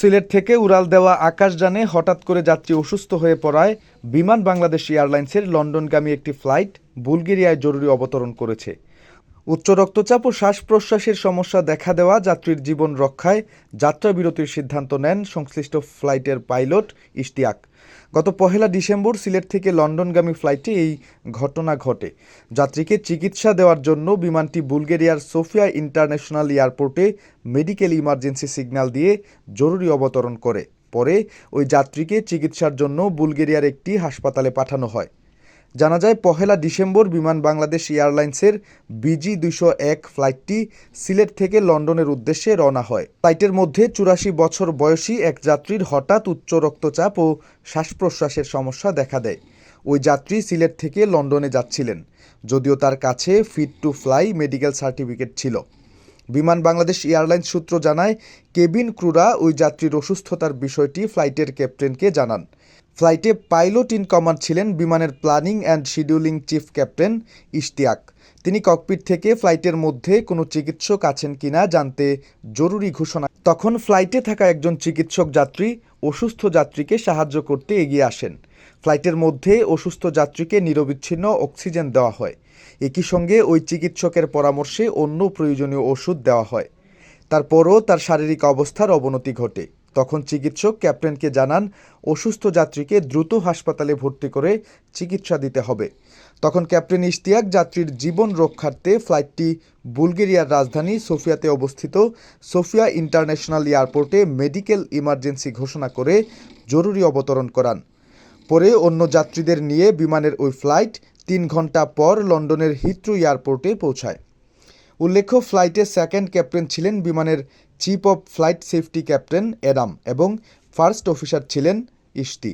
সিলেট থেকে উড়াল দেওয়া আকাশযানে হঠাৎ করে যাত্রী অসুস্থ হয়ে পড়ায় বিমান বাংলাদেশ এয়ারলাইন্সের লন্ডনগামী একটি ফ্লাইট বুলগেরিয়ায় জরুরি অবতরণ করেছে। উচ্চ রক্তচাপ ও শ্বাস প্রশ্বাসের সমস্যা দেখা দেওয়া যাত্রীর জীবন রক্ষায় যাত্রাবিরতির সিদ্ধান্ত নেন সংশ্লিষ্ট ফ্লাইটের পাইলট ইশতিয়াক। গত 1 ডিসেম্বর সিলেট থেকে লন্ডনগামী ফ্লাইটে এই ঘটনা ঘটে। যাত্রীকে চিকিৎসা দেওয়ার জন্য বিমানটি বুলগেরিয়ার সোফিয়া ইন্টারন্যাশনাল এয়ারপোর্টে মেডিকেল ইমার্জেন্সি সিগন্যাল দিয়ে জরুরি অবতরণ করে। পরে ওই যাত্রীকে চিকিৎসার জন্য বুলগেরিয়ার একটি হাসপাতালে পাঠানো হয়। জানা যায় 1 ডিসেম্বর বিমান বাংলাদেশ এয়ারলাইন্সের BG-201 ফ্লাইটটি সিলেট থেকে লন্ডনের উদ্দেশ্যে রওনা হয়। ফ্লাইটের মধ্যে 84 বছর বয়সী এক যাত্রীর হঠাৎ উচ্চ রক্তচাপ ও শ্বাস প্রশ্বাসের সমস্যা দেখা দেয়। ওই যাত্রী সিলেট থেকে লন্ডনে যাচ্ছিলেন, যদিও তার কাছে fit to fly medical certificate ছিল। বিমান বাংলাদেশ এয়ারলাইন্স সূত্র জানায়, কেবিন ক্রুরা ওই যাত্রীর অসুস্থতার বিষয়টি ফ্লাইটের ক্যাপ্টেনকে জানান। ফ্লাইটে পাইলট ইন কমান্ড ছিলেন বিমানের planning and scheduling chief captain Ishtiaq. তিনি ককপিট থেকে ফ্লাইটের মধ্যে কোনো চিকিৎসক আছেন কিনা জানতে জরুরি ঘোষণা। তখন ফ্লাইটে থাকা একজন চিকিৎসক যাত্রী অসুস্থ যাত্রীকে সাহায্য করতে এগিয়ে আসেন। ফ্লাইটের মধ্যে অসুস্থ যাত্রীকে নিরবিচ্ছিন্ন অক্সিজেন দেওয়া হয়। একই সঙ্গে ওই চিকিৎসকের পরামর্শে অন্য প্রয়োজনীয় ওষুধ দেওয়া হয়। তারপরও তার শারীরিক অবস্থার অবনতি ঘটে। তখন চিকিৎসক ক্যাপ্টেনকে জানান, অসুস্থ যাত্রীকে দ্রুত হাসপাতালে ভর্তি করে চিকিৎসা দিতে হবে। তখন ক্যাপ্টেন ইশতিয়াক যাত্রীর জীবন রক্ষার্থে ফ্লাইটটি বুলগেরিয়ার রাজধানী সোফিয়াতে অবস্থিত সোফিয়া ইন্টারন্যাশনাল এয়ারপোর্টে মেডিকেল ইমার্জেন্সি ঘোষণা করে জরুরি অবতরণ করান। পরে অন্য যাত্রীদের নিয়ে বিমানের ওই ফ্লাইট 3 ঘন্টা পর লন্ডনের হিথ্রো এয়ারপোর্টে পৌঁছায়। উল্লেখ্য, ফ্লাইটের সেকেন্ড ক্যাপ্টেন ছিলেন বিমানের chief of flight safety captain Adam এবং ফার্স্ট অফিসার ছিলেন ইশতি।